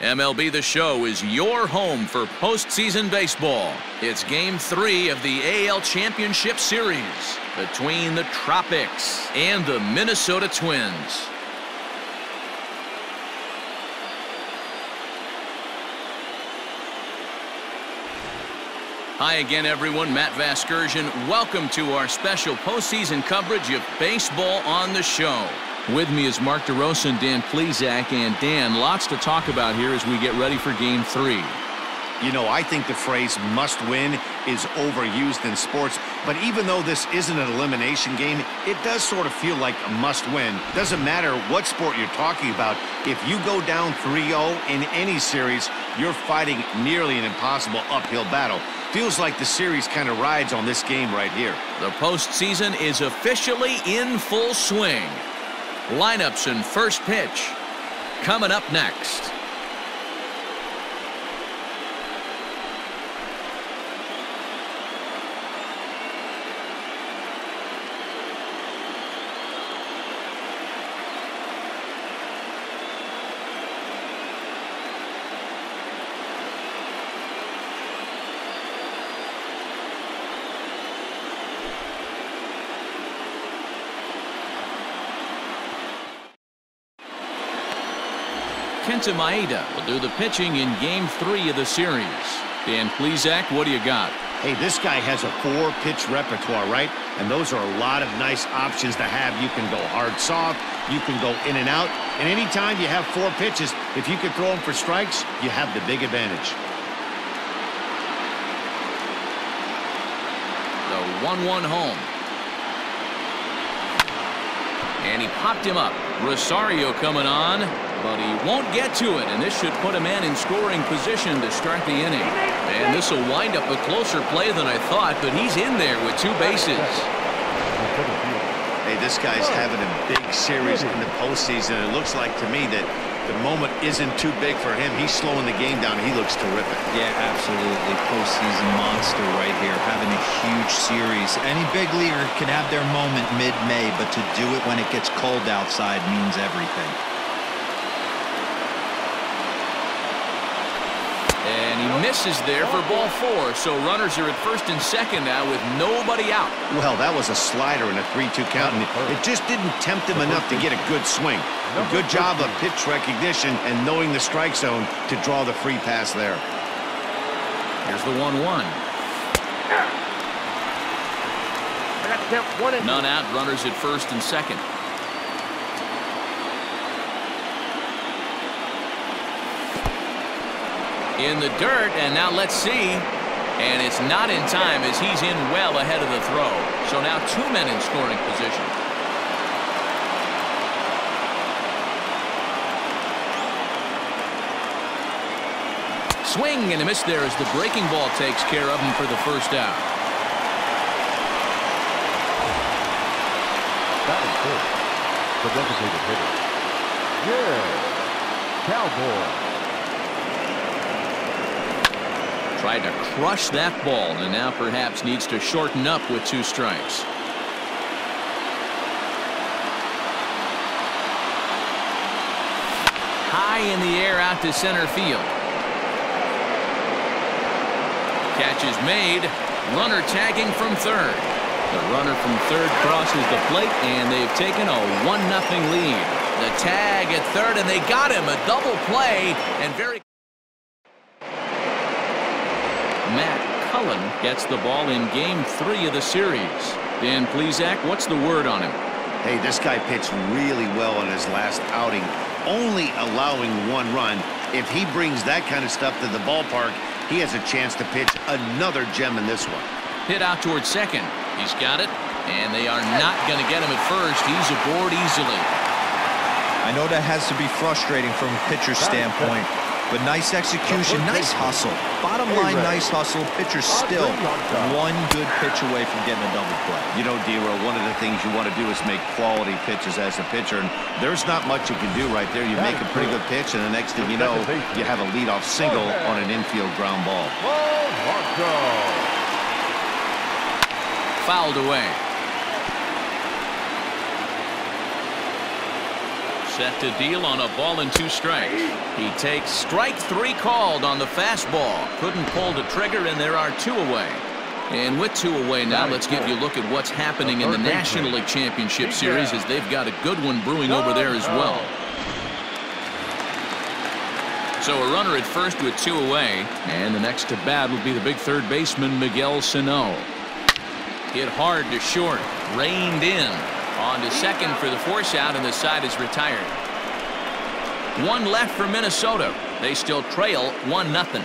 MLB The Show is your home for postseason baseball. It's Game 3 of the AL Championship Series between the Tropics and the Minnesota Twins. Hi again, everyone. Matt Vasgersian. Welcome to our special postseason coverage of baseball on the show. With me is Mark DeRosa and Dan Plesac. And Dan, lots to talk about here as we get ready for Game 3. You know, I think the phrase must win is overused in sports, but even though this isn't an elimination game, it does sort of feel like a must win. Doesn't matter what sport you're talking about. If you go down 3-0 in any series, you're fighting nearly an impossible uphill battle. Feels like the series kind of rides on this game right here. The postseason is officially in full swing. Lineups and first pitch coming up next. Kenta Maeda will do the pitching in Game 3 of the series. Dan Plesac, what do you got? Hey, this guy has a 4-pitch repertoire, right? And those are a lot of nice options to have. You can go hard, soft. You can go in and out. And anytime you have 4 pitches, if you can throw them for strikes, you have the big advantage. The 1-1 home. And he popped him up. Rosario coming on, but he won't get to it, and this should put a man in scoring position to start the inning. And this will wind up a closer play than I thought, but he's in there with 2 bases. Hey, this guy's having a big series in the postseason. It looks like to me that the moment isn't too big for him. He's slowing the game down. He looks terrific. Yeah, absolutely. Postseason monster right here, having a huge series. Any big leaguer can have their moment mid-May, but to do it when it gets cold outside means everything. And he misses there for ball 4, so runners are at first and second now with nobody out. Well, that was a slider in a 3-2 count, and it just didn't tempt him enough to get a good swing. A good job of pitch recognition and knowing the strike zone to draw the free pass there. Here's the 1-1. None out, runners at first and second. In the dirt, and now let's see. And it's not in time as he's in well ahead of the throw. So now 2 men in scoring position. Swing and a miss there as the breaking ball takes care of him for the first out. That was good. The designated hitter. Yeah. Cowboy. Tried to crush that ball and now perhaps needs to shorten up with 2 strikes. High in the air out to center field. Catch is made. Runner tagging from third. The runner from third crosses the plate, and they've taken a 1-0 lead. The tag at third, and they got him. A double play, and very... Matt Cullen gets the ball in Game 3 of the series. Dan Plesac, what's the word on him? Hey, this guy pitched really well in his last outing, only allowing 1 run. If he brings that kind of stuff to the ballpark, he has a chance to pitch another gem in this one. Hit out towards second. He's got it, and they are not going to get him at first. He's aboard easily. I know that has to be frustrating from a pitcher's standpoint, but nice execution, nice hustle. Bottom line, nice hustle. Pitcher's still 1 good pitch away from getting a double play. You know, D-Row, one of the things you want to do is make quality pitches as a pitcher, and there's not much you can do right there. You make a pretty good pitch, and the next thing you know, you have a leadoff single on an infield ground ball. Fouled away. Set to deal on a ball and 2 strikes. He takes strike 3 called on the fastball. Couldn't pull the trigger, and there are 2 away. And with 2 away now, let's give you a look at what's happening in the National League Championship Series, as they've got a good one brewing over there as well. So a runner at first with 2 away, and the next to bat will be the big third baseman, Miguel Sano. Hit hard to short, reined in. On to second for the force out, and the side is retired. 1 left for Minnesota. They still trail 1-0.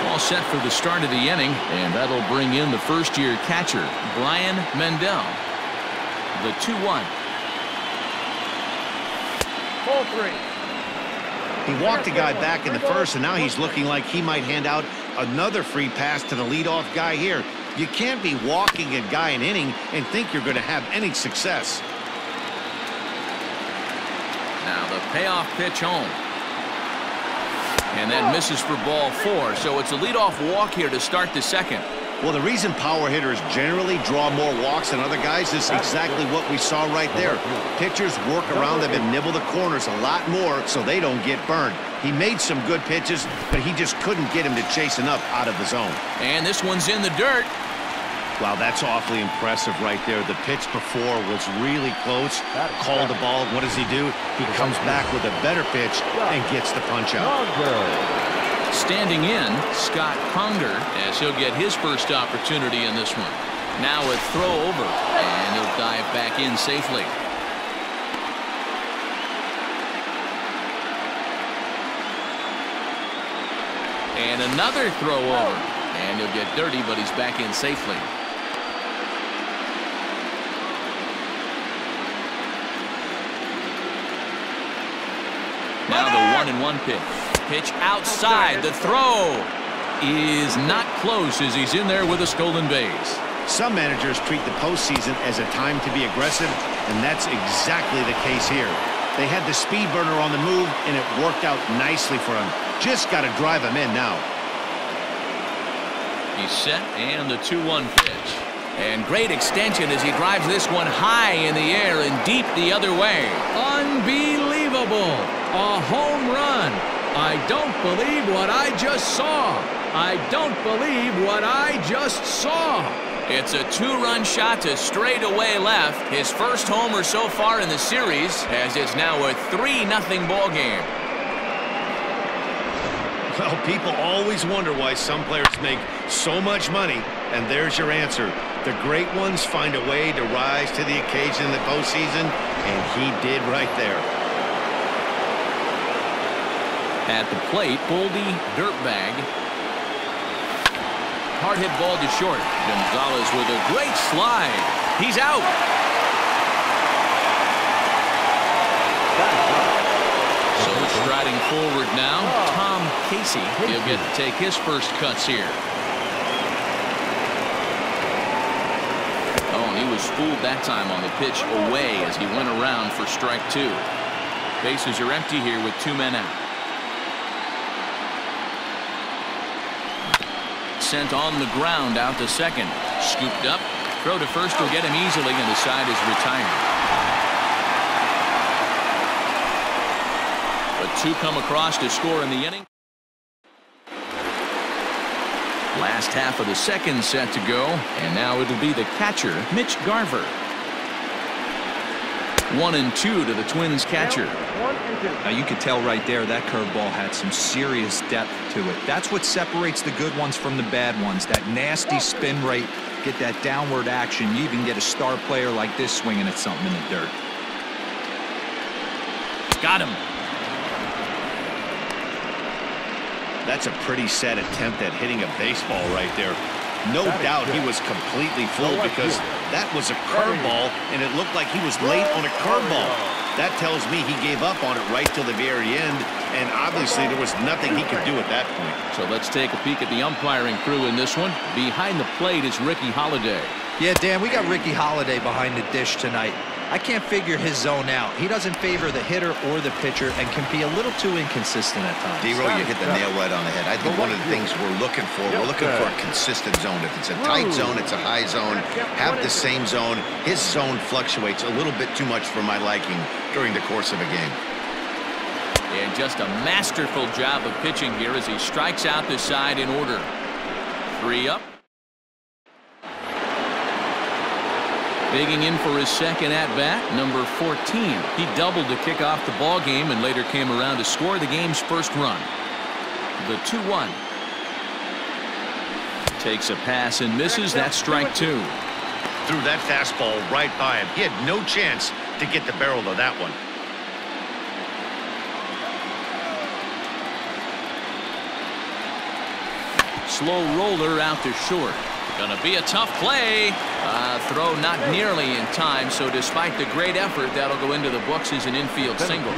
All set for the start of the inning, and that'll bring in the first-year catcher, Brian Mendel. The 2-1. 0-3. He walked a guy back in the first, and now he's looking like he might hand out another free pass to the leadoff guy here. You can't be walking a guy an inning and think you're going to have any success. Now the payoff pitch home. And that misses for ball 4, so it's a leadoff walk here to start the second. Well, the reason power hitters generally draw more walks than other guys is exactly what we saw right there. Pitchers work around them and nibble the corners a lot more so they don't get burned. He made some good pitches, but he just couldn't get him to chase enough out of the zone. And this one's in the dirt. Wow, that's awfully impressive right there. The pitch before was really close. Called the ball. What does he do? He comes back with a better pitch and gets the punch out. Standing in, Scott Conger, as he'll get his first opportunity in this one. Now a throw over, and he'll dive back in safely. And another throw over, and he'll get dirty, but he's back in safely. Now the 1-1 pitch. Pitch outside. The throw is not close as he's in there with a stolen base. Some managers treat the postseason as a time to be aggressive, and that's exactly the case here. They had the speed burner on the move, and it worked out nicely for him. Just got to drive him in now. He's set, and the 2-1 pitch. And great extension as he drives this one high in the air and deep the other way. Unbelievable. A home run. I don't believe what I just saw. I don't believe what I just saw. It's a 2-run shot to straightaway left. His first homer so far in the series, as it's now a 3-0 ball game. Well, people always wonder why some players make so much money, and there's your answer. The great ones find a way to rise to the occasion in the postseason, and he did right there. At the plate, Boldy Dirtbag. Hard hit ball to short. Gonzalez with a great slide. He's out. So striding forward now, Tom Casey. He'll get to take his first cuts here. Oh, and he was fooled that time on the pitch away as he went around for strike 2. Bases are empty here with 2 men out. Sent on the ground out to second. Scooped up. Throw to first will get him easily, and the side is retired. But 2 come across to score in the inning. Last half of the second set to go, and now it'll be the catcher, Mitch Garver. 1-2 to the Twins catcher. Now you could tell right there that curveball had some serious depth to it. That's what separates the good ones from the bad ones. That nasty spin rate, get that downward action. You even get a star player like this swinging at something in the dirt. Got him. That's a pretty sad attempt at hitting a baseball right there. No doubt he was completely fooled because that was a curveball, and it looked like he was late on a curveball. That tells me he gave up on it right till the very end, and obviously there was nothing he could do at that point. So let's take a peek at the umpiring crew in this one. Behind the plate is Ricky Holiday. Yeah, Dan, we got Ricky Holiday behind the dish tonight. I can't figure his zone out. He doesn't favor the hitter or the pitcher and can be a little too inconsistent at times. D-Row, you hit the nail right on the head. I think one of the things we're looking for a consistent zone. If it's a tight zone, it's a high zone. Have the same zone. His zone fluctuates a little bit too much for my liking during the course of a game. And just a masterful job of pitching here as he strikes out the side in order. 3 up. Digging in for his second at-bat, number 14. He doubled to kick off the ball game and later came around to score the game's first run. The 2-1. Takes a pass and misses. That's strike 2. Threw that fastball right by him. He had no chance to get the barrel of that one. Slow roller out to short. Gonna be a tough play. Throw not nearly in time, so despite the great effort, that'll go into the books as an infield single.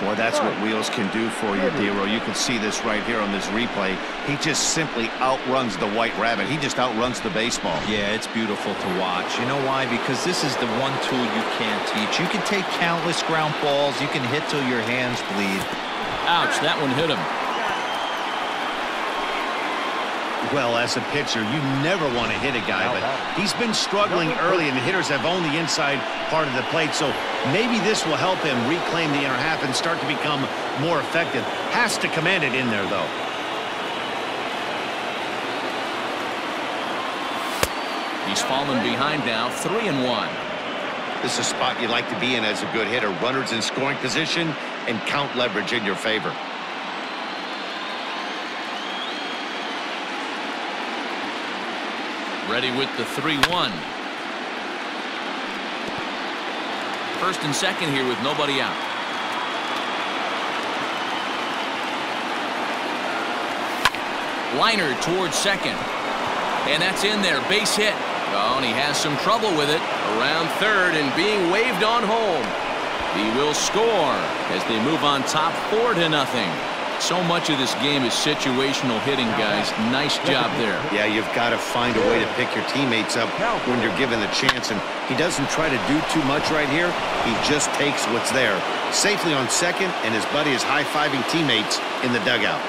Boy, that's what wheels can do for you, D-Row. You can see this right here on this replay. He just simply outruns the white rabbit. He just outruns the baseball. Yeah, it's beautiful to watch. You know why? Because this is the one tool you can't teach. You can take countless ground balls. You can hit till your hands bleed. Ouch, that one hit him. Well, as a pitcher, you never want to hit a guy, but he's been struggling early, and the hitters have owned the inside part of the plate, so maybe this will help him reclaim the inner half and start to become more effective. Has to command it in there, though. He's fallen behind now, 3-1. This is a spot you like to be in as a good hitter. Runners in scoring position and count leverage in your favor. Ready with the 3-1. First and second here with nobody out. Liner towards second. And that's in there. Base hit. Oh, and he has some trouble with it. Around third and being waved on home. He will score as they move on top 4-0. So much of this game is situational hitting, guys. Nice job there. Yeah, you've got to find a way to pick your teammates up when you're given the chance, and he doesn't try to do too much right here. He just takes what's there. Safely on second, and his buddy is high-fiving teammates in the dugout.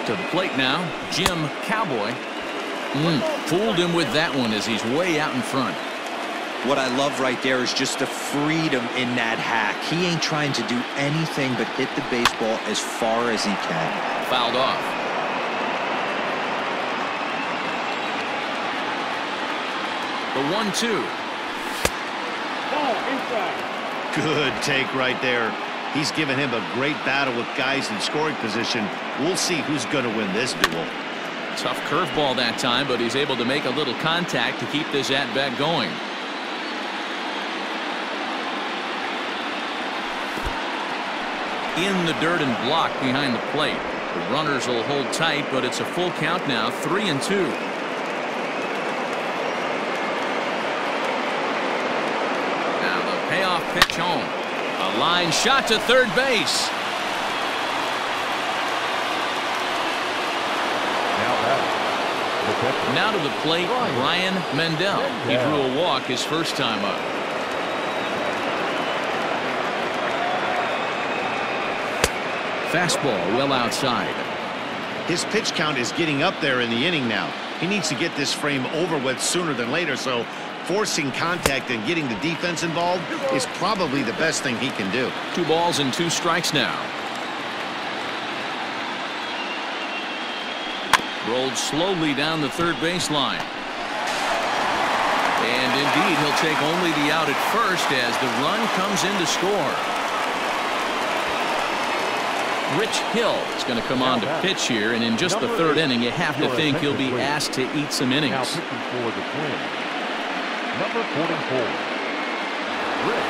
To the plate now, Jim Cowboy. Fooled him with that one as he's way out in front. What I love right there is just the freedom in that hack. He ain't trying to do anything but hit the baseball as far as he can. Fouled off. The 1-2. Good take right there. He's given him a great battle with guys in scoring position. We'll see who's going to win this duel. Tough curveball that time, but he's able to make a little contact to keep this at-bat going. In the dirt and blocked behind the plate. The runners will hold tight, but it's a full count now, 3-2. Now the payoff pitch home. A line shot to third base. Now to the plate, Brian Mendel. He drew a walk his first time up. Fastball well outside. His pitch count is getting up there in the inning now. He needs to get this frame over with sooner than later, so forcing contact and getting the defense involved is probably the best thing he can do. 2 balls and 2 strikes now. Rolled slowly down the third baseline. And indeed, he'll take only the out at first as the run comes in to score. Rich Hill is going to come on to pitch here, and in just the third inning, you have to think he'll be asked to eat some innings. Now pitching for the Twins, number 44, Rich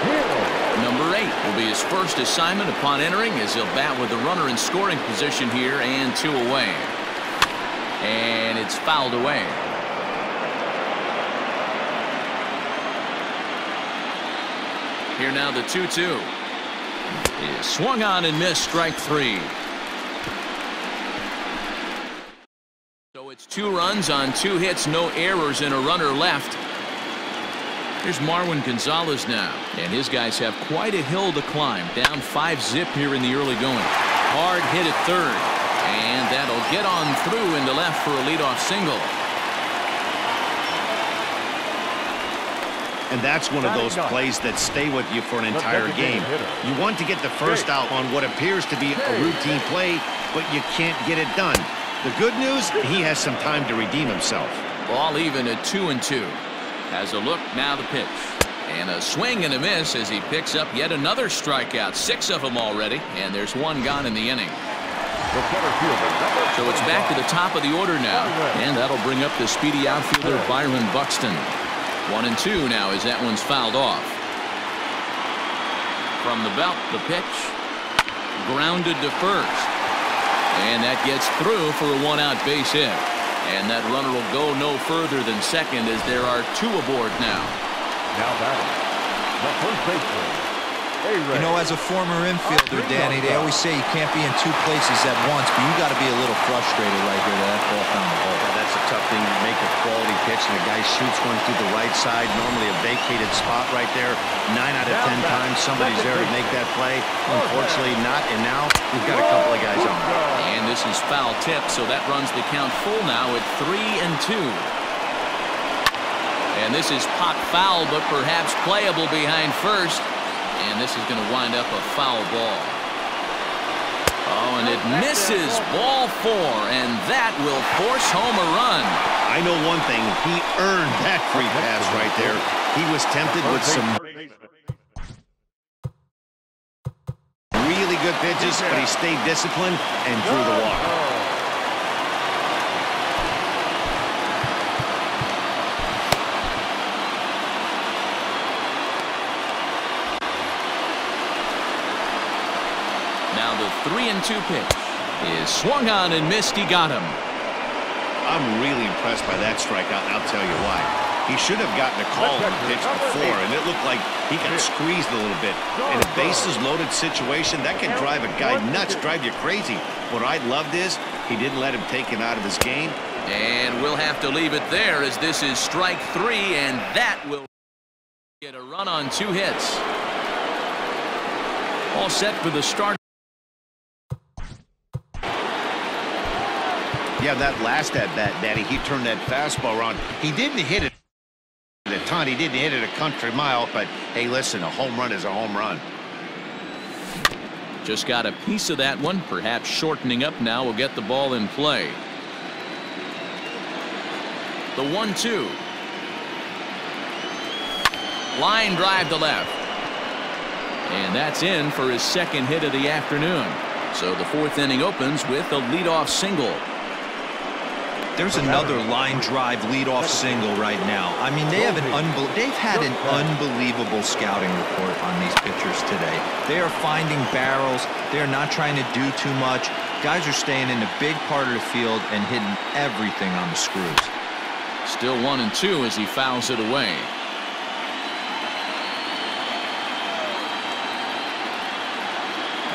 Hill. Number 8 will be his first assignment upon entering as he'll bat with the runner in scoring position here and 2 away. And it's fouled away. Here now the 2-2. Is swung on and missed, strike 3. So it's 2 runs on 2 hits, no errors, and a runner left. Here's Marwin Gonzalez now, and his guys have quite a hill to climb. Down 5-zip here in the early going. Hard hit at third, and that'll get on through into left for a leadoff single. And that's one of those plays that stay with you for an entire game. You want to get the first out on what appears to be a routine play, but you can't get it done. The good news, he has some time to redeem himself. Ball even at 2-2. Has a look, now the pitch. And a swing and a miss as he picks up yet another strikeout. 6 of them already, and there's 1 gone in the inning. So it's back to the top of the order now, and that'll bring up the speedy outfielder Byron Buxton. 1-2 now as that one's fouled off. From the belt, the pitch. Grounded to first. And that gets through for a 1-out base hit. And that runner will go no further than second as there are 2 aboard now. Now batting, the first baseman. You know, as a former infielder, Danny, they always say you can't be in 2 places at once, but you got to be a little frustrated right here that ball found the hole. Yeah, that's a tough thing. You make a quality pitch and the guy shoots one through the right side, normally a vacated spot right there. 9 out of 10 times somebody's there to make that play. Unfortunately not, and now we've got a couple of guys on. And this is foul tip, so that runs the count full now at 3-2. And this is pop foul, but perhaps playable behind first. And this is going to wind up a foul ball. Oh, and it misses ball 4, and that will force home a run. I know one thing. He earned that free pass right there. He was tempted with some really good pitches, but he stayed disciplined and drew the walk. Now the 3-2 pitch is swung on and missed. He got him. I'm really impressed by that strikeout, and I'll tell you why. He should have gotten a call on the pitch before, and it looked like he got squeezed a little bit. In a bases-loaded situation, that can drive a guy nuts, drive you crazy. What I loved is he didn't let him take him out of his game. And we'll have to leave it there as this is strike 3, and that will get a run on 2 hits. All set for the start. Yeah, that last at-bat, Daddy, he turned that fastball around. He didn't hit it a ton. He didn't hit it a country mile, but hey, listen, a home run is a home run. Just got a piece of that one. Perhaps shortening up now will get the ball in play. The 1-2. Line drive to left. And that's in for his 2nd hit of the afternoon. So the 4th inning opens with a leadoff single. There's another line drive leadoff single right now. I mean, they've had an unbelievable scouting report on these pitchers today. They are finding barrels. They are not trying to do too much. Guys are staying in the big part of the field and hitting everything on the screws. Still 1-2 as he fouls it away.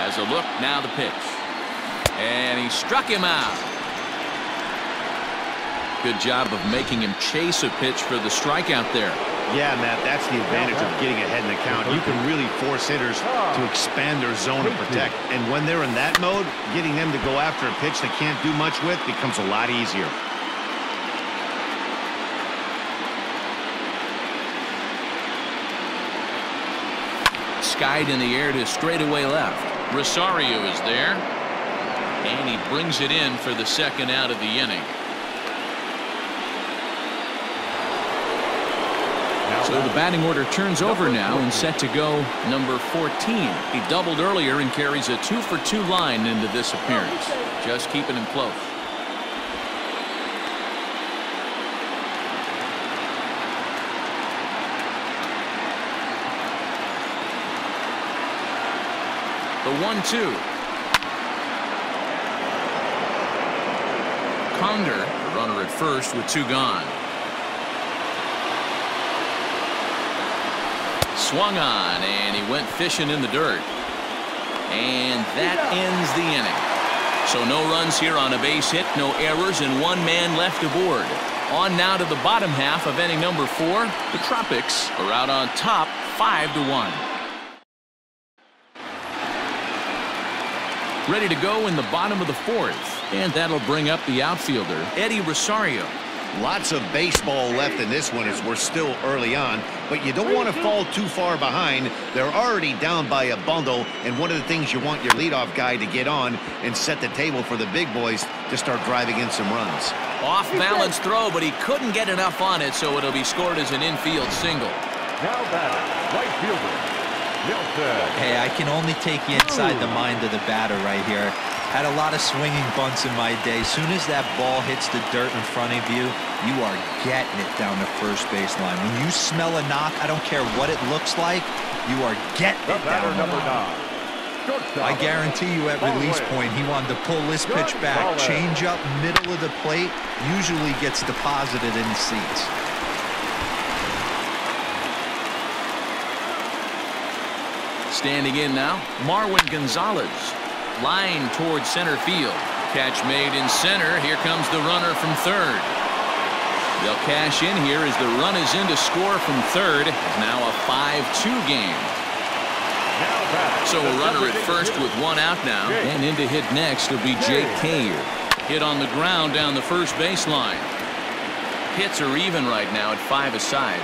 Has a look, now the pitch. And he struck him out. Good job of making him chase a pitch for the strikeout there. Yeah, Matt, that's the advantage of getting ahead in the count. You can really force hitters to expand their zone to protect. And when they're in that mode, getting them to go after a pitch they can't do much with becomes a lot easier. Skied in the air to straightaway left. Rosario is there. And he brings it in for the 2nd out of the inning. So the batting order turns over now and set to go number 14. He doubled earlier and carries a 2-for-2 line into this appearance. Just keeping him close. The 1-2. Conder, the runner at first with 2 gone. Swung on, and he went fishing in the dirt. And that ends the inning. So no runs here on a base hit, no errors, and one man left aboard. On now to the bottom half of inning number 4. The Tropics are out on top 5-1. Ready to go in the bottom of the 4th, and that'll bring up the outfielder, Eddie Rosario. Lots of baseball left in this one as we're still early on, but you don't want to fall too far behind. They're already down by a bundle, and one of the things you want your leadoff guy to get on and set the table for the big boys to start driving in some runs. Off-balance throw, but he couldn't get enough on it, so it'll be scored as an infield single. Now batter, right fielder, Nelson. Hey, I can only take you inside the mind of the batter right here. Had a lot of swinging bunts in my day. Soon as that ball hits the dirt in front of you, you are getting it down the first baseline. When you smell a knock, I don't care what it looks like, you are getting it down the line. I guarantee you at release point, he wanted to pull this pitch back. Change up, middle of the plate, usually gets deposited in the seats. Standing in now, Marwin Gonzalez. Line towards center field. Catch made in center. Here comes the runner from third. They'll cash in here as the run is in to score from third. Now a 5-2 game. So a runner at first with one out now. And in to hit next will be Jake Kane. Hit on the ground down the first baseline. Hits are even right now at 5 aside.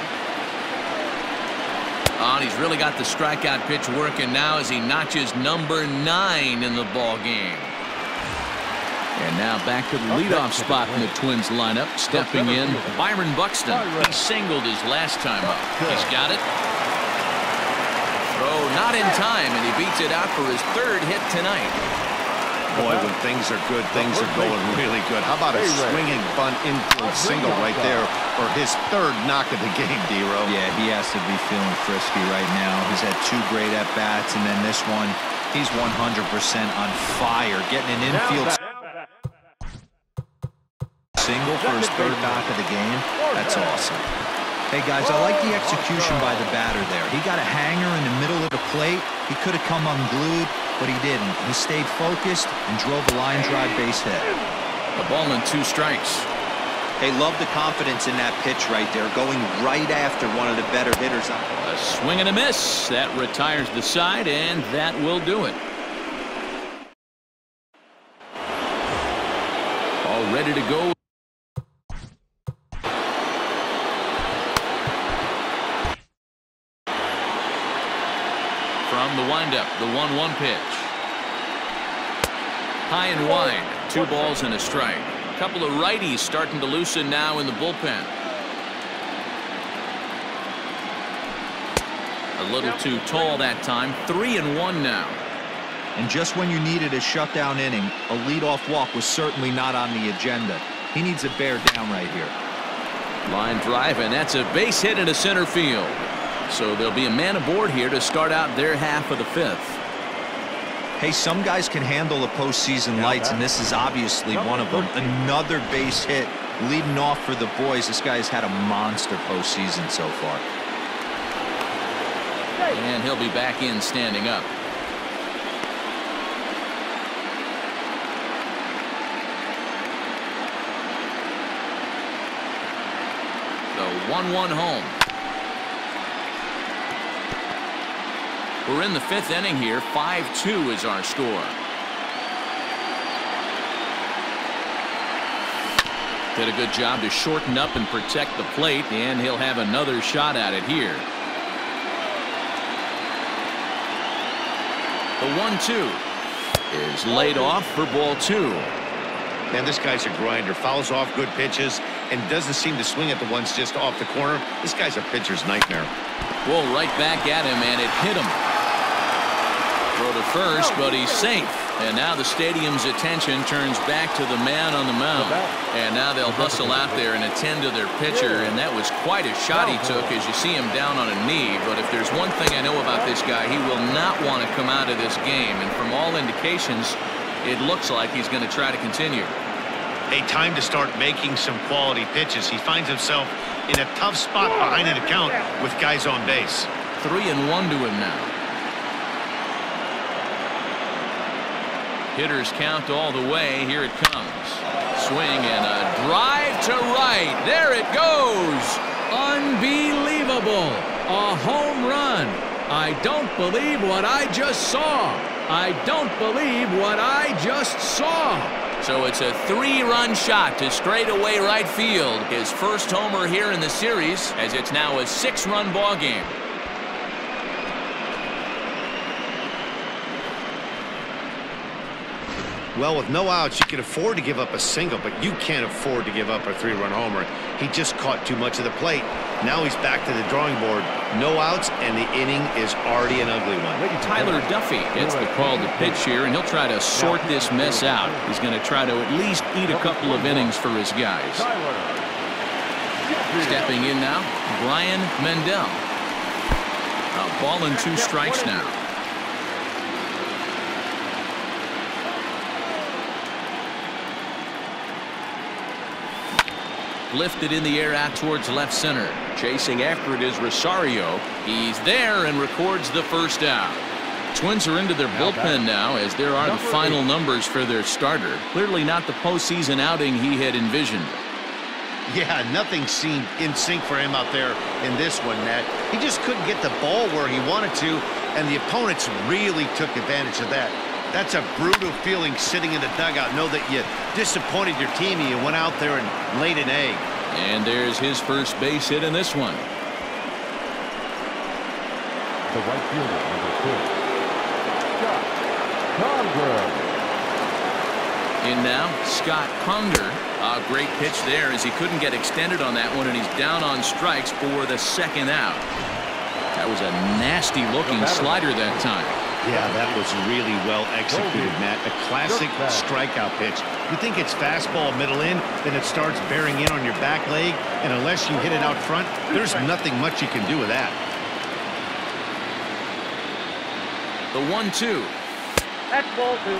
Oh, and he's really got the strikeout pitch working now as he notches number 9 in the ball game. And now back to the leadoff spot in the Twins lineup. Stepping in, Byron Buxton. He singled his last time up. He's got it. Throw not in time, and he beats it out for his 3rd hit tonight. Boy, when things are good, things are going really good. How about a swinging bunt infield single right there for his 3rd knock of the game, D-Row? Yeah, he has to be feeling frisky right now. He's had 2 great at-bats, and then this one, he's 100% on fire. Getting an infield single for his 3rd knock of the game. That's awesome. Hey, guys, I like the execution by the batter there. He got a hanger in the middle of the plate. He could have come unglued, but he didn't. He stayed focused and drove a line drive base hit. A ball and 2 strikes. Hey, love the confidence in that pitch right there, going right after one of the better hitters. A swing and a miss. That retires the side, and that will do it. All ready to go. From the windup, the 1-1 pitch. High and wide, 2 balls and a strike. A couple of righties starting to loosen now in the bullpen. A little too tall that time. 3-1 now. And just when you needed a shutdown inning, a leadoff walk was certainly not on the agenda. He needs to bear down right here. Line drive, and that's a base hit into center field. So there'll be a man aboard here to start out their half of the 5th. Hey, some guys can handle the postseason lights, and this is obviously one of them. Another base hit leading off for the boys. This guy's had a monster postseason so far. And he'll be back in standing up. The 1-1 home. We're in the 5th inning here. 5-2 is our score. Did a good job to shorten up and protect the plate, and he'll have another shot at it here. The 1-2 is laid off for ball 2. Man, this guy's a grinder. Fouls off good pitches and doesn't seem to swing at the ones just off the corner. This guy's a pitcher's nightmare. Well, right back at him, and it hit him. Throw to first, but he's safe. And now the stadium's attention turns back to the man on the mound. And now they'll hustle out there and attend to their pitcher. And that was quite a shot he took as you see him down on a knee. But if there's one thing I know about this guy, he will not want to come out of this game. And from all indications, it looks like he's going to try to continue. A time to start making some quality pitches. He finds himself in a tough spot behind an account with guys on base. 3-1 to him now. Hitters count all the way. Here it comes. Swing and a drive to right. There it goes. Unbelievable. A home run. I don't believe what I just saw. I don't believe what I just saw. So it's a 3-run shot to straightaway right field. His first homer here in the series, as it's now a 6-run ball game. Well, with no outs, you can afford to give up a single, but you can't afford to give up a 3-run homer. He just caught too much of the plate. Now he's back to the drawing board. No outs, and the inning is already an ugly one. Tyler Duffy gets the call to pitch here, and he'll try to sort this mess out. He's going to try to at least eat a couple of innings for his guys. Stepping in now, Brian Mendel. A ball and 2 strikes now. Lifted in the air out towards left center. Chasing after it is Rosario. He's there and records the first out. Twins are into their bullpen now, as there are the final numbers for their starter. Clearly not the postseason outing he had envisioned. Yeah, nothing seemed in sync for him out there in this one, Nat. He just couldn't get the ball where he wanted to, and the opponents really took advantage of that. That's a brutal feeling sitting in the dugout. Know that you disappointed your team and you went out there and laid an egg. And there's his first base hit in this one. The right fielder, number 2, Scott Conger. In now, Scott Conger. A great pitch there, as he couldn't get extended on that one, and he's down on strikes for the second out. That was a nasty-looking slider that time. Yeah, that was really well executed, Matt. A classic strikeout pitch. You think it's fastball middle in, then it starts bearing in on your back leg, and unless you hit it out front, there's nothing much you can do with that. The 1-2. That's ball 2.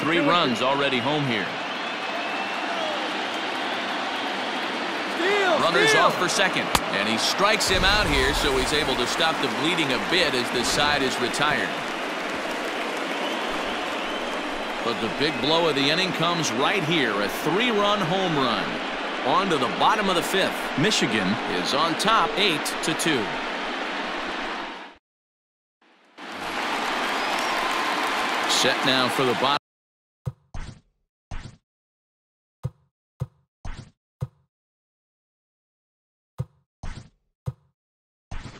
3 runs already home here. Runners off for second, and he strikes him out here, so he's able to stop the bleeding a bit as this side is retired. But the big blow of the inning comes right here, a 3-run home run. On to the bottom of the 5th. Michigan is on top 8-2. Set now for the bottom.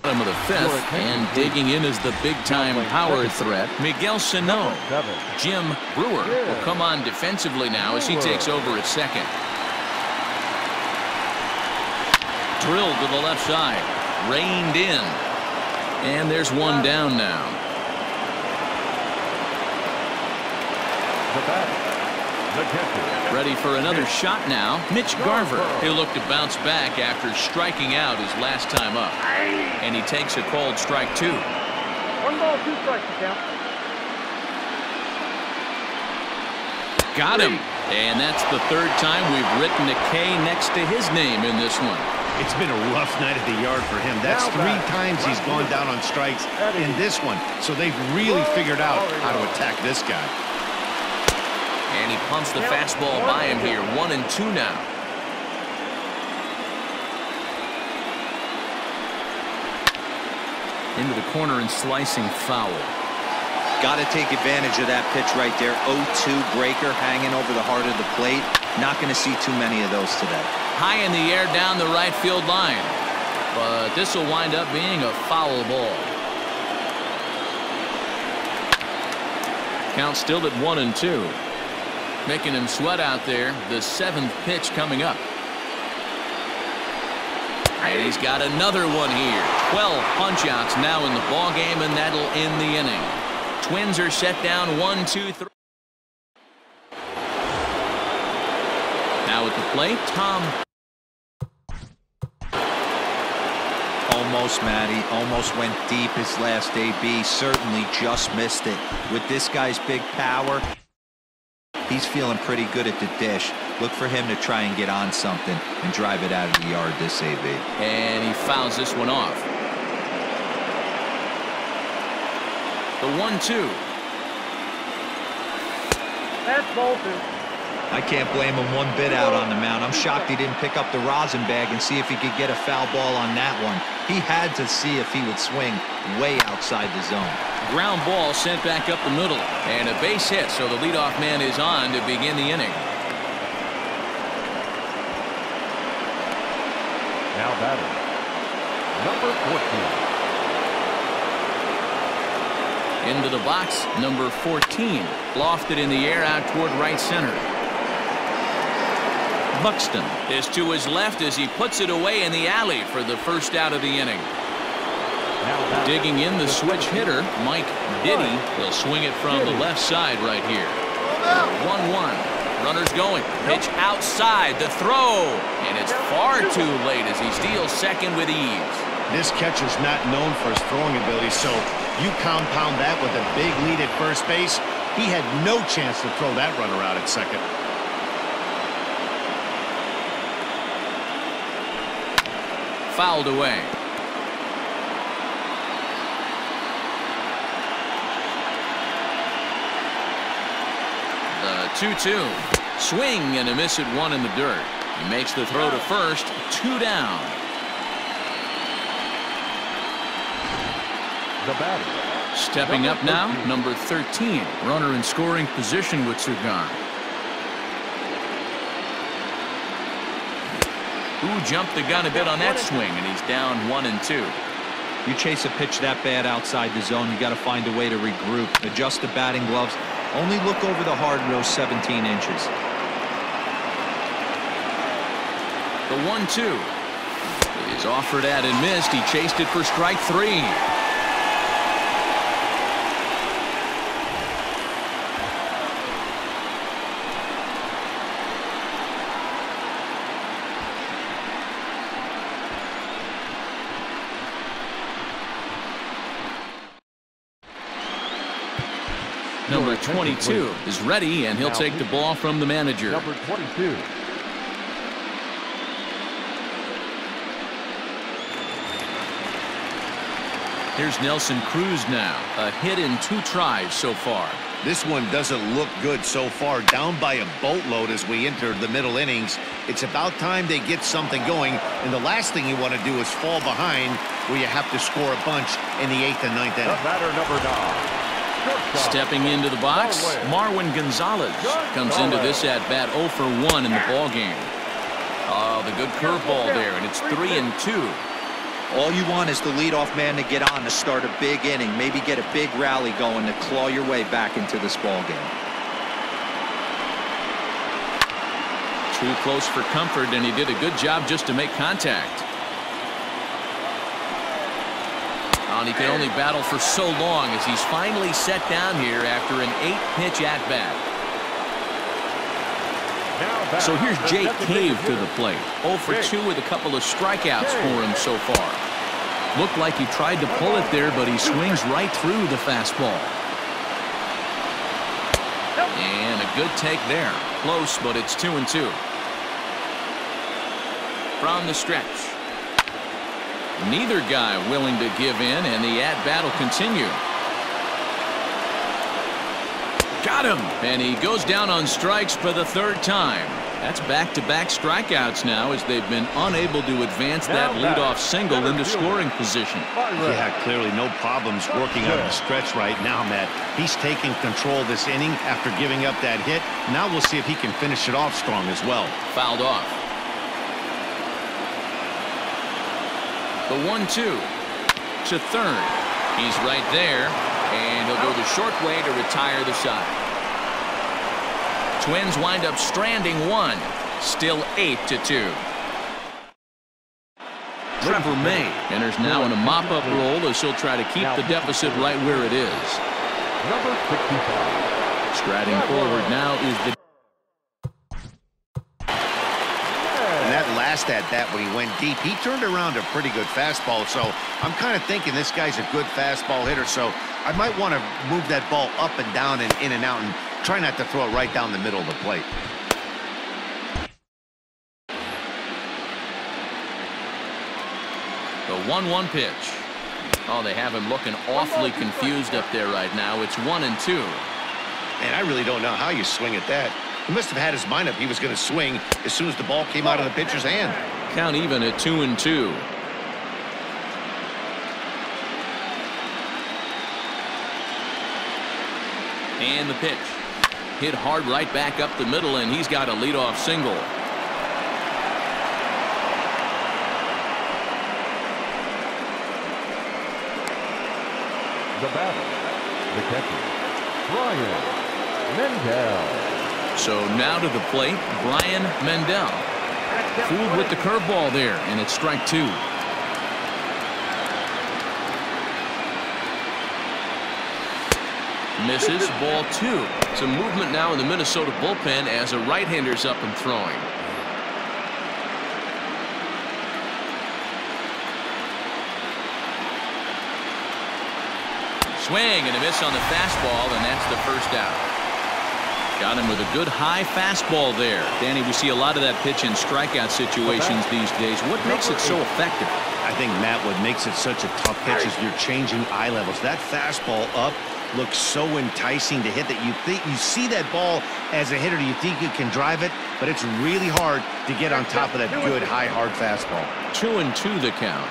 Of the 5th, and digging in is the big-time power threat, Miguel Sano. Jim Brewer will come on defensively now as he takes over at second. Drilled to the left side, reined in, and there's one down now. Ready for another shot now, Mitch Garver. He'll look to bounce back after striking out his last time up. And he takes a called strike 2. 1 ball, 2 strikes, count. Got him. And that's the 3rd time we've written a K next to his name in this one. It's been a rough night at the yard for him. That's 3 times he's gone down on strikes in this one. So they've really figured out how to attack this guy. And he pumps the fastball by him here. 1-2 now. Into the corner and slicing foul. Got to take advantage of that pitch right there. 0-2 breaker hanging over the heart of the plate. Not going to see too many of those today. High in the air down the right field line. But this will wind up being a foul ball. Count still at 1-2. Making him sweat out there. The 7th pitch coming up. And he's got another one here. 12 punch-outs now in the ball game, and that'll end the inning. Twins are set down 1-2-3. Now at the plate, Tom. Almost, Matty. Almost went deep his last AB. Certainly just missed it. With this guy's big power, he's feeling pretty good at the dish. Look for him to try and get on something and drive it out of the yard this AB. And he fouls this one off. The 1-2. That's ball 2. I can't blame him one bit out on the mound. I'm shocked he didn't pick up the rosin bag and see if he could get a foul ball on that one. He had to see if he would swing way outside the zone. Ground ball sent back up the middle. And a base hit, so the leadoff man is on to begin the inning. Now batting, number 14. Into the box, number 14. Lofted in the air out toward right center. Buxton is to his left as he puts it away in the alley for the first out of the inning. Digging in the switch hitter, Mike Diddy. Will swing it from the left side right here. 1-1. Runners going. Pitch outside. The throw. And it's far too late as he steals second with ease. This catcher's not known for his throwing ability, so you compound that with a big lead at first base. He had no chance to throw that runner out at second. Fouled away. The 2-2. Swing and a miss at one in the dirt. He makes the throw to first. 2 down. The batter. Stepping up now, number 13. Runner in scoring position with Sugan. Who jumped the gun a bit on that swing, and he's down 1-2. You chase a pitch that bad outside the zone, you got to find a way to regroup, adjust the batting gloves, only look over the hard row 17 inches. The 1-2 is offered at and missed. He chased it for strike 3. Number 22 is ready, and he'll take the ball from the manager. Number 22. Here's Nelson Cruz now. A hit in 2 tries so far. This one doesn't look good so far. Down by a boatload as we enter the middle innings. It's about time they get something going, and the last thing you want to do is fall behind where you have to score a bunch in the 8th and 9th inning. The batter, number 9. Stepping into the box, Marwin Gonzalez comes into this at bat 0 for 1 in the ball game. Oh, the good curveball there, and it's 3-2. All you want is the leadoff man to get on to start a big inning, maybe get a big rally going to claw your way back into this ball game. Too close for comfort, and he did a good job just to make contact. And he can only battle for so long as he's finally set down here after an 8-pitch at-bat. So here's Jake Cave to the plate. 0 for 2 with a couple of strikeouts for him so far. Looked like he tried to pull it there, but he swings right through the fastball. And a good take there. Close, but it's 2-2. From the stretch. Neither guy willing to give in, and the at-bat will continue. Got him! And he goes down on strikes for the 3rd time. That's back-to-back strikeouts now as they've been unable to advance that leadoff single into scoring position. Yeah, clearly no problems working out of the stretch right now, Matt. He's taking control of this inning after giving up that hit. Now we'll see if he can finish it off strong as well. Fouled off. The 1-2 to third. He's right there, and he'll go the short way to retire the side. Twins wind up stranding 1. Still 8-2. Trevor May enters now in a mop-up role as he'll try to keep the deficit right where it is. Number 65. Striding forward now is the Last at that when he went deep, he turned around a pretty good fastball, so I'm kind of thinking this guy's a good fastball hitter, so I might want to move that ball up and down and in and out and try not to throw it right down the middle of the plate. The 1-1 pitch. Oh, they have him looking awfully confused up there right now. It's 1-2. Man, I really don't know how you swing at that. He must have had his mind up he was going to swing as soon as the ball came out of the pitcher's hand. Count even at 2-2. And the pitch. Hit hard right back up the middle, and he's got a leadoff single. The batter, the catcher, Byron Mendel. So now to the plate, Byron Mendel. Fooled with the curveball there, and it's strike 2. Misses, ball 2. Some movement now in the Minnesota bullpen as a right-hander's up and throwing. Swing and a miss on the fastball, and that's the first out. Got him with a good high fastball there. Danny, we see a lot of that pitch in strikeout situations these days. What makes it so effective? I think, Matt, what makes it such a tough pitch is you're changing eye levels. That fastball up looks so enticing to hit that you see that ball as a hitter, you think you can drive it, but it's really hard to get on top of that good high hard fastball. 2-2 the count.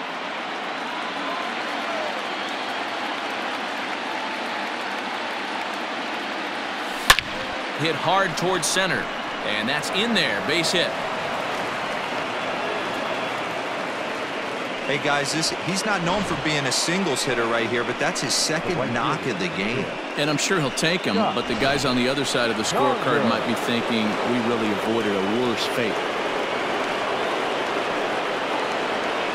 Hit hard towards center, and that's in there. Base hit. Hey guys, he's not known for being a singles hitter right here, but that's his second knock of the game. And I'm sure he'll take him, but the guys on the other side of the scorecard might be thinking we really avoided a worse fate.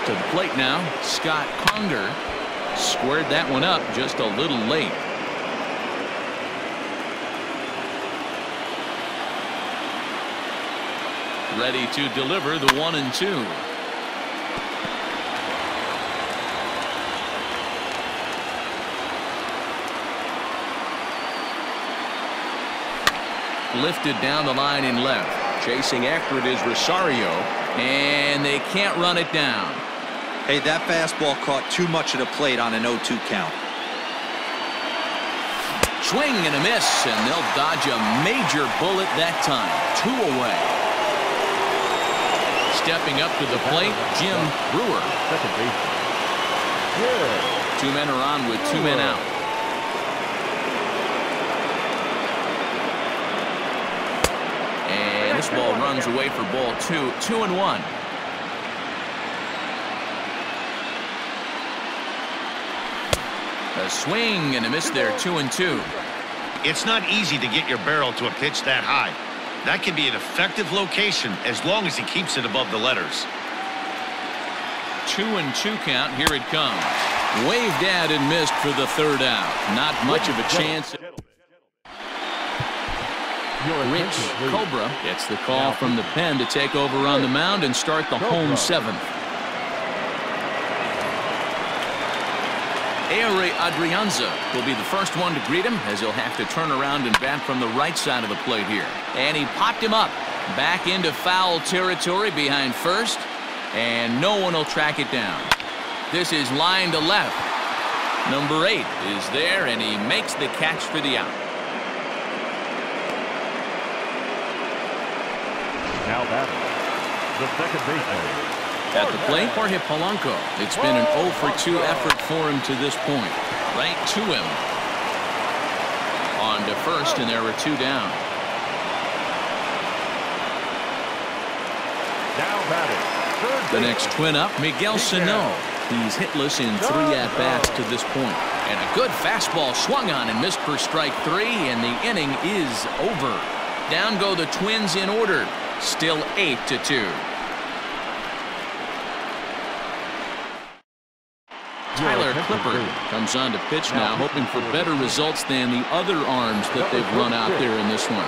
To the plate now, Scott Conger squared that one up just a little late. Ready to deliver the 1-2. Lifted down the line in left. Chasing after it is Rosario, and they can't run it down. Hey, that fastball caught too much of the plate on an 0-2 count. Swing and a miss, and they'll dodge a major bullet that time. 2 away. Stepping up to the plate, Jim Brewer. Second base. 2 men are on with 2 men out. And this ball runs away for ball 2. 2-1. A swing and a miss there. 2-2. It's not easy to get your barrel to a pitch that high. That can be an effective location as long as he keeps it above the letters. 2-2 count. Here it comes. Waved at and missed for the 3rd out. Not much of a chance. Rich Cobra gets the call from the pen to take over on the mound and start the home 7th. Aire Adrianza will be the first one to greet him, as he'll have to turn around and bat from the right side of the plate here. And he popped him up back into foul territory behind first, and no one will track it down. This is line to left. Number 8 is there, and he makes the catch for the out. Now batting, the second baseman. At the plate, Jorge Polanco. It's been an 0-for-2 effort for him to this point. Right to him. On to first, and there were 2 down. Now batting, The next twin up, Miguel Sano. He's hitless in 3 at-bats to this point. And a good fastball swung on and missed for strike 3, and the inning is over. Down go the Twins in order. Still 8-2. Tyler Clippard comes on to pitch now, hoping for better results than the other arms that they've run out there in this one.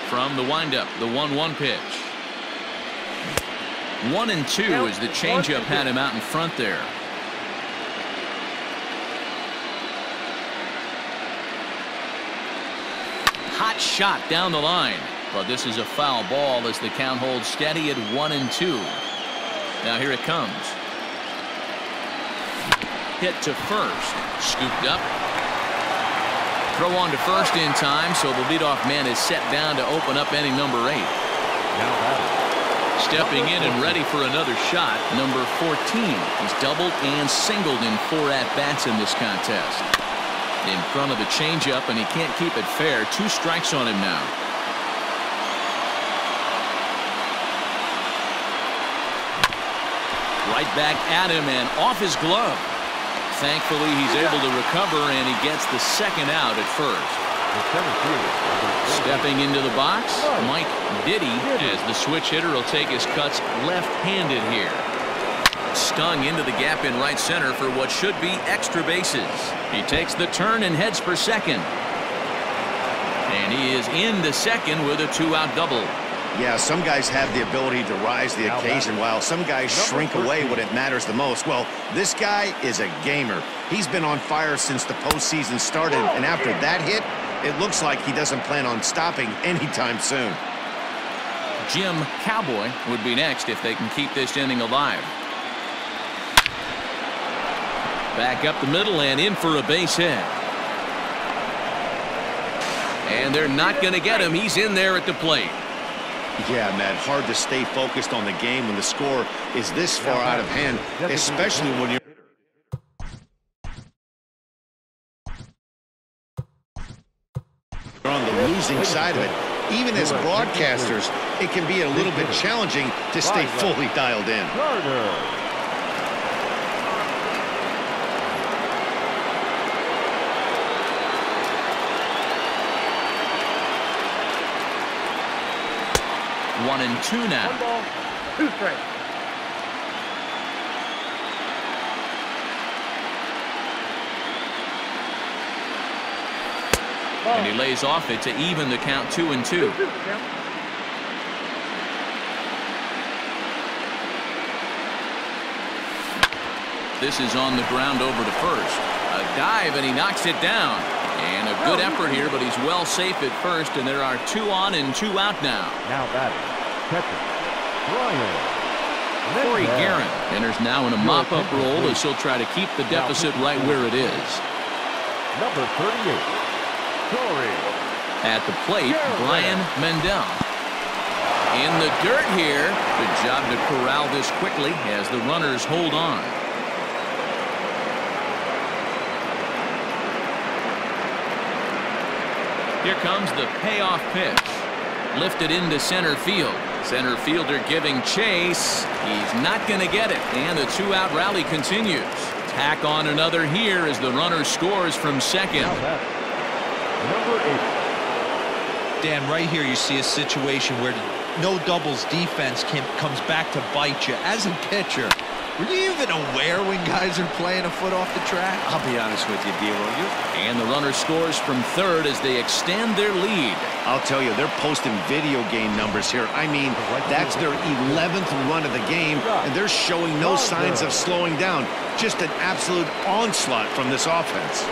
From the windup, the 1-1 pitch. 1-2 as the changeup had him out in front there. hot shot down the line. But this is a foul ball as the count holds steady at 1-2. Now here it comes. Hit to first. Scooped up. Throw on to first in time, so the leadoff man is set down to open up inning number 8. Stepping in and ready for another shot, number 14. He's doubled and singled in 4 at-bats in this contest. In front of the changeup, and he can't keep it fair. 2 strikes on him now. Right back at him and off his glove. Thankfully, he's able to recover, and he gets the second out at first. Stepping into the box, Mike Diddy, as the switch hitter will take his cuts left-handed here. Stung into the gap in right center for what should be extra bases. He takes the turn and heads for second. And he is into second with a 2-out double. Yeah, some guys have the ability to rise the occasion while some guys shrink away when it matters the most. Well, this guy is a gamer. He's been on fire since the postseason started, and after that hit, it looks like he doesn't plan on stopping anytime soon. Jim Cowboy would be next if they can keep this inning alive. Back up the middle and in for a base hit. And they're not going to get him. He's in there at the plate. Yeah, Matt, hard to stay focused on the game when the score is this far out of hand, especially when you're on the losing side of it. Even as broadcasters, it can be a little bit challenging to stay fully dialed in. One and two now. 1 ball, 2 strikes. And he lays off it to even the count 2-2. This is on the ground over to first. A dive, and he knocks it down. And a good effort here, but he's well safe at first, and there are 2 on and 2 out now. Now batting, catcher, Brian. Corey Guerin enters now in a mop-up role as he'll try to keep the deficit right where it is. Number 38, Corey. At the plate, Brian Mendel. In the dirt here. Good job to corral this quickly as the runners hold on. Here comes the payoff pitch. Lifted into center field. Center fielder giving chase. He's not going to get it. And the 2-out rally continues. Tack on another here as the runner scores from second. Number 8. Dan, right here you see a situation where no doubles defense comes back to bite you. As a pitcher, were you even aware when guys are playing a foot off the track? I'll be honest with you, D-Roll. And the runner scores from third as they extend their lead. I'll tell you, they're posting video game numbers here. I mean, that's their 11th run of the game, and they're showing no signs of slowing down. Just an absolute onslaught from this offense.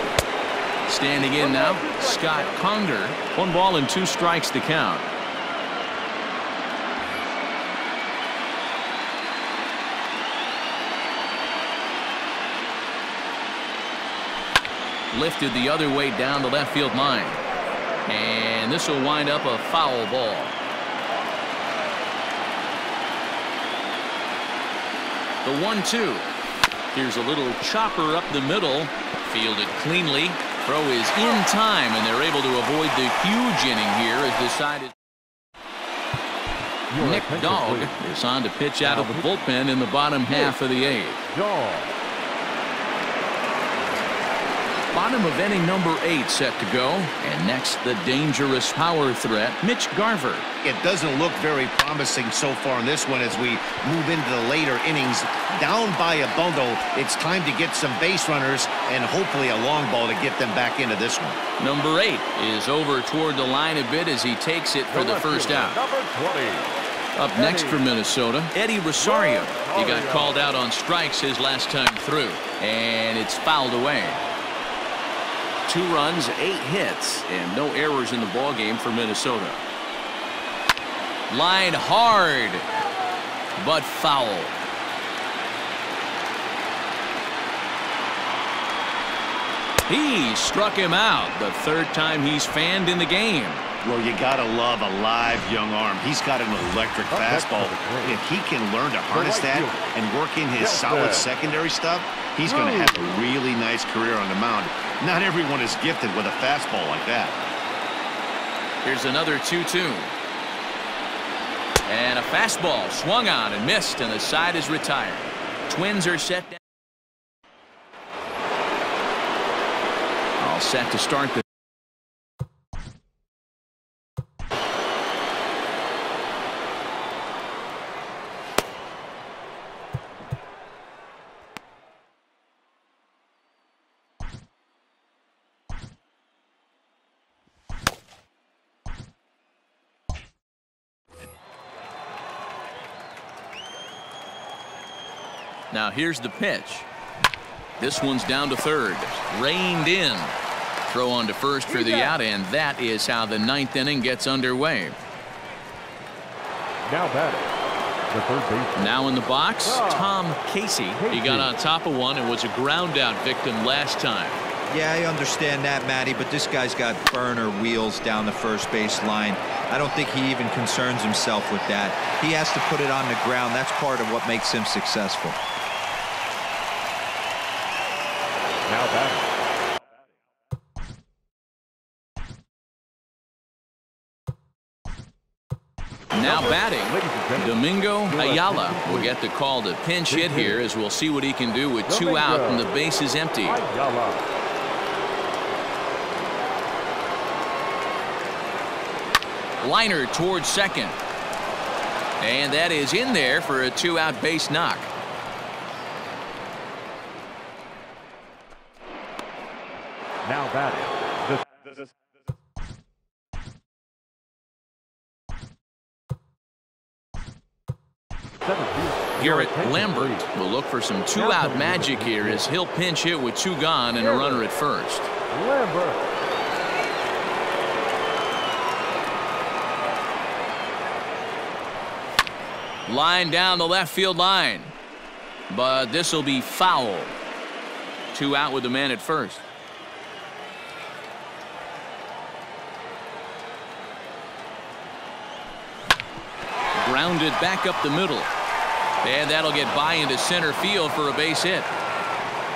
Standing in now, Scott Conger. 1 ball and 2 strikes to count. Lifted the other way down the left field line. And this will wind up a foul ball. The 1-2. Here's a little chopper up the middle. Fielded cleanly. Throw is in time, and they're able to avoid the huge inning here as decided. Nick Dogg is on to pitch out of the bullpen in the bottom half of the 8th. Bottom of inning number 8 set to go. And next, the dangerous power threat, Mitch Garver. It doesn't look very promising so far in this one as we move into the later innings. Down by a bundle, it's time to get some base runners and hopefully a long ball to get them back into this one. Number 8 is over toward the line a bit as he takes it for the first out. Number 20. Up next for Minnesota, Eddie Rosario. He got called out on strikes his last time through, and it's fouled away. 2 runs, 8 hits, and no errors in the ballgame for Minnesota. Line hard, but foul. He struck him out the 3rd time he's fanned in the game. Well, you got to love a live young arm. He's got an electric fastball. If he can learn to harness that and work in his solid secondary stuff, he's going to have a really nice career on the mound. Not everyone is gifted with a fastball like that. Here's another 2-2. And a fastball swung on and missed, and the side is retired. Twins are set down. All set to start the Now here's the pitch. This one's down to 3rd. Reined in. Throw on to 1st for the out, and that is how the 9th inning gets underway. Now batting, the 3rd baseman. Now in the box, Tom Casey. He got on top of one and was a ground out victim last time. Yeah, I understand that, Matty, but this guy's got burner wheels down the first base line. I don't think he even concerns himself with that. He has to put it on the ground. That's part of what makes him successful. Now batting. Now batting, Domingo Ayala will get the call to pinch hit here, as we'll see what he can do with 2 out and the base is empty. Liner towards 2nd. And that is in there for a 2-out base knock. Now batting. Garrett Lambert will look for some 2-out magic here as he'll pinch hit with 2 gone and a runner at 1st. Lambert. Line down the left field line, but this will be foul. 2 out with the man at 1st. Grounded back up the middle, and that'll get by into center field for a base hit.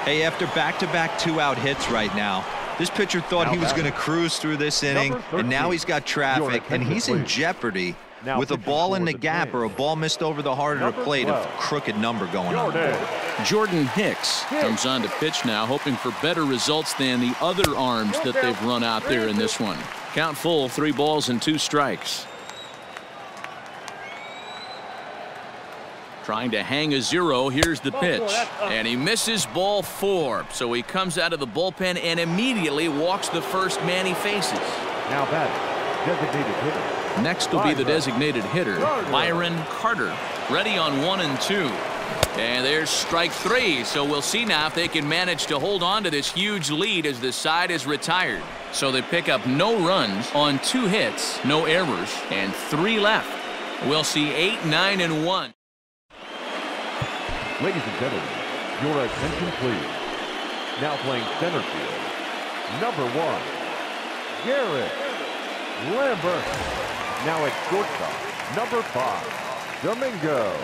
Hey, after back-to-back 2-out hits right now, this pitcher thought he was going to cruise through this inning, and now he's got traffic, and he's in jeopardy with a ball in the gap or a ball missed over the heart of the plate, a crooked number going on. Jordan Hicks comes on to pitch now, hoping for better results than the other arms that they've run out there in this one. Count full, 3 balls and 2 strikes. Trying to hang a 0. Here's the pitch, and he misses ball 4. So he comes out of the bullpen and immediately walks the first man he faces. Now batting, designated hitter. Next will be the designated hitter, Byron Carter. Ready on 1 and 2. And there's strike 3. So we'll see now if they can manage to hold on to this huge lead as the side is retired. So they pick up no runs on 2 hits, no errors, and 3 left. We'll see 8, 9, and 1. Ladies and gentlemen, your attention please. Now playing center field, number 1, Garrett Lambert. Now at shortstop, number 5, Domingo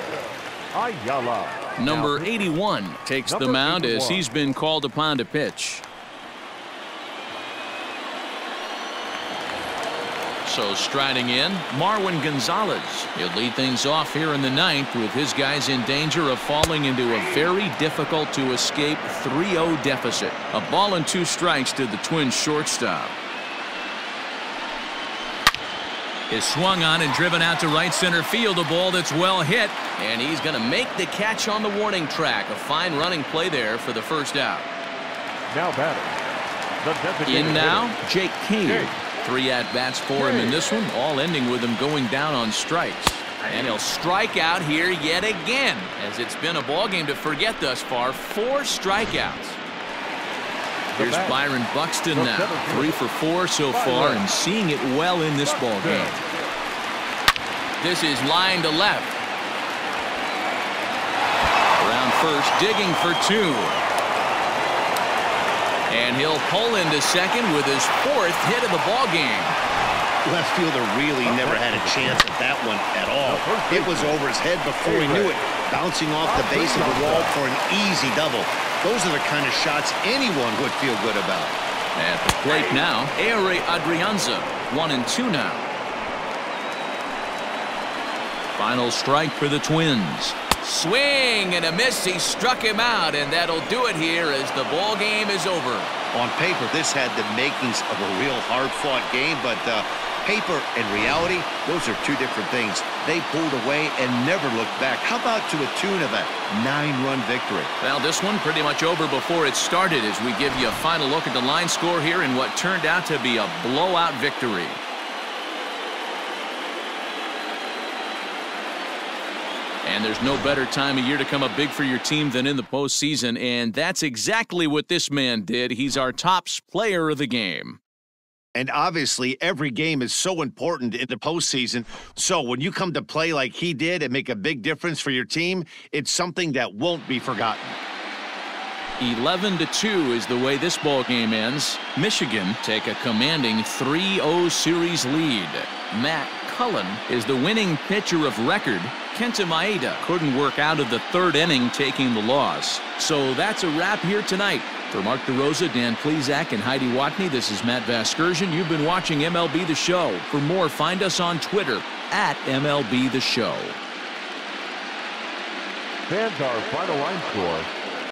Ayala. Number 81 takes the mound as he's been called upon to pitch. So striding in, Marwin Gonzalez. He'll lead things off here in the 9th with his guys in danger of falling into a very difficult to escape 3-0 deficit. A ball and 2 strikes to the Twins shortstop. Is swung on and driven out to right center field. A ball that's well hit, and he's going to make the catch on the warning track. A fine running play there for the first out. Now batting. In now, Jake Kane. 3 at-bats for him in this one, all ending with him going down on strikes. And he'll strike out here yet again, as it's been a ball game to forget thus far. 4 strikeouts. Here's Byron Buxton now. 3 for 4 so far and seeing it well in this ball game. This is line to left. Around first, digging for 2. And he'll pull into second with his 4th hit of the ball game. Left fielder really never had a chance at that one at all. It was over his head before he knew it, bouncing off the base of the wall for an easy double. Those are the kind of shots anyone would feel good about. At the plate now, Adrianza, 1-2 now. Final strike for the Twins. Swing and a miss. He struck him out, and that'll do it here as the ball game is over. On paper, this had the makings of a real hard-fought game, but paper and reality, those are two different things. They pulled away and never looked back. How about to a tune of a 9-run victory? Well, this one pretty much over before it started as we give you a final look at the line score here in what turned out to be a blowout victory. And there's no better time of year to come up big for your team than in the postseason, and that's exactly what this man did. He's our top player of the game. And obviously, every game is so important in the postseason. So when you come to play like he did and make a big difference for your team, it's something that won't be forgotten. 11-2 is the way this ball game ends. Michigan take a commanding 3-0 series lead. Matt Cullen is the winning pitcher of record. Kenta Maeda couldn't work out of the 3rd inning, taking the loss. So that's a wrap here tonight. For Mark DeRosa, Dan Plesac, and Heidi Watney, this is Matt Vasgersian. You've been watching MLB The Show. For more, find us on Twitter at MLB The Show. Fans, our final line score.